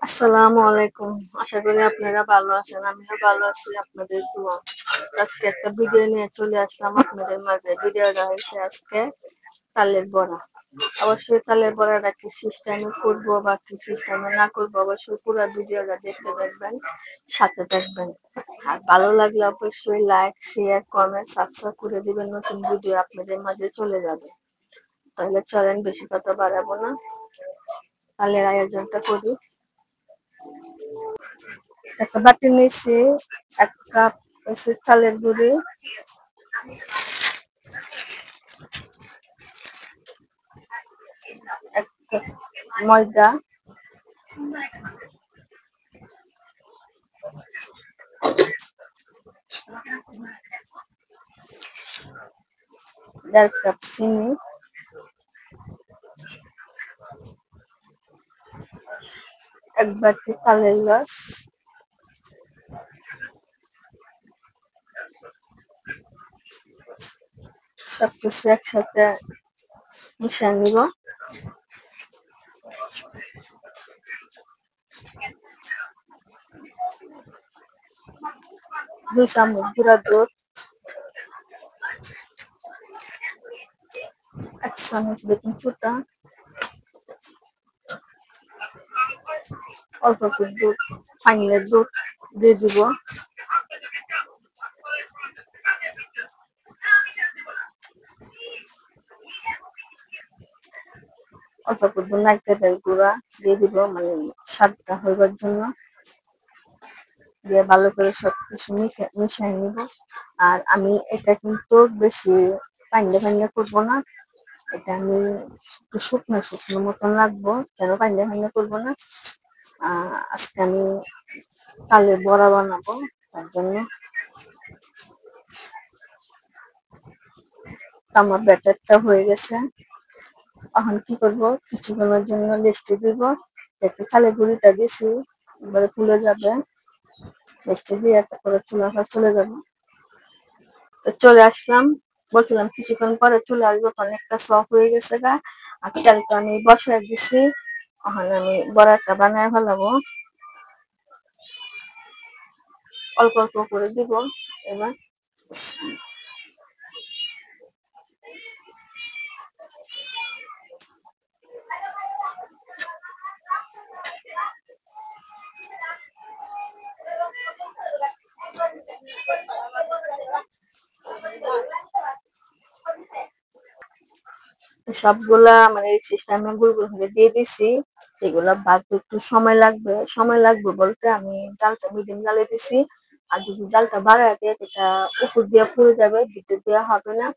আসসালামু আলাইকুম। আশা করি আপনারা ভালো আছেন। আমিও ভালো আছি আপনাদের দোয়া। আজকে একটা ভিডিও নিয়ে চলে আসলাম আপনাদের মাঝে। ভিডিওটা হয়েছে আজকে তালের বড়া। অবশ্যই তালের বড়াটা কি সিস্টেমে করবো বা কি সিস্টেমে না করবো অবশ্যই পুরো ভিডিওটা দেখতে থাকবেন, সাথে থাকবেন। আর ভালো লাগলে অবশ্যই লাইক, শেয়ার, কমেন্ট, সাবস্ক্রাইব করে দিবেন। নতুন ভিডিও আপনাদের মাঝে চলে যাবে। তাহলে চলেন বেশি কথা বাড়াবো না, তালের আয়োজনটা করি। একটা বাটি নিয়েছি, 1 কাপ হচ্ছে চালের গুঁড়ি, 1 কাপ ময়দা, 1.5 কাপ চিনি, 1 বাটি তালের রস, সবকিছু একসাথে মিশিয়ে নিব। দুই চামচ গুঁড়া দুধ, 1 চামচ বেকিং সোডা, অল্প একটু দুধ, ফাইনের দুধ দিয়ে দিব। অল্প একটু নারকেলের গুঁড়া দিয়ে দিব, মানে স্বাদটা হইবার জন্য। দিয়ে ভালো করে সবকিছু মিশিয়ে নিব। আর আমি এটা কিন্তু বেশি পানিয়া করবো না, এটা আমি একটু শুকনো শুকনো মতন রাখবো। কেন পানিয়া করবো না, আজকে আমি তালের বড়া বানাবো, তার জন্য। আমার ব্যাটারটা হয়ে গেছে। এখন কি করব, কিছুক্ষণের জন্য রেস্টে দিব। একটু চালের গুঁড়িটা দিয়েছি, এবারে ফুলে যাবে। রেস্টে দিয়ে তারপরে চলে যাবো। তো চলে আসলাম, বলছিলাম কিছুক্ষণ পরে চলে আসবো। অনেকটা সফট হয়ে গেছে গা। আর তেলটা আমি বসায় দিছি, এখন আমি বড়াটা বানায় ফেলাবো। অল্প অল্প করে দিব এবার। সবগুলা মানে এই সিস্টেমে গুলগুল করে দিয়ে দিছি। এগুলা ভাজতে একটু সময় লাগবে বলতে আমি জালটা মিডিয়াম জালে দিছি। আর যদি জালটা বাড়ায় দেয় এটা উপর দিয়ে পুড়ে যাবে, ভিতর দেওয়া হবে না।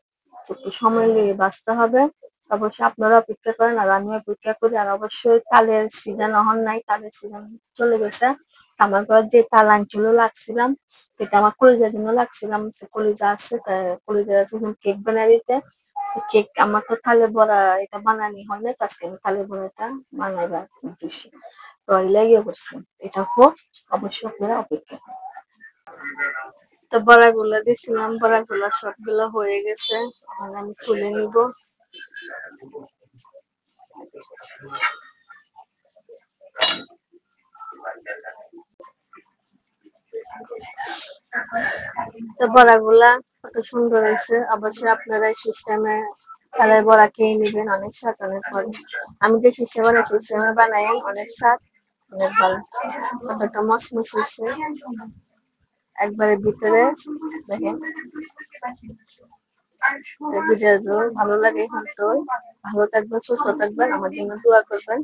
একটু সময় নিয়ে ভাজতে হবে। অবশ্যই আপনারা অপেক্ষা করেন আর আমি অপেক্ষা করি। আর অবশ্যই তালের সিজন এখন নাই, তালের সিজন চলে গেছে। আমার ঘর যে তাল আনছিল লাগছিলাম, এটা আমার কলিজার জন্য লাগছিলাম। কলিজা আছে, কলিজা আছে কেক বানিয়ে দিতে। কেক আমার তো তালের বড়া এটা বানানি হয় না, আজকে আমি তালের বড়াটা বানাইবার উদ্দেশ্যে তো লেগে করছি। এটা হোক, অবশ্যই আপনারা অপেক্ষা করেন। তো বড়াগুলা দিছিলাম, বড়াগুলা সবগুলা হয়ে গেছে। এখন আমি তুলে নিব। তো বড়াগুলা কত সুন্দর হয়েছে। অবশ্যই আপনারা এই সিস্টেমে তালের বড়া খেয়ে নিবেন, অনেক স্বাদ, অনেক ভালো। আমি যে সিস্টেমে বানাই অনেক স্বাদ, অনেক ভালো। কতটা মচমচ হয়েছে একবারে ভিতরে দেখেন। তো ভিডিও ভালো লাগে এখন তো ভালো থাকবেন, সুস্থ থাকবেন, আমার জন্য দোয়া করবেন।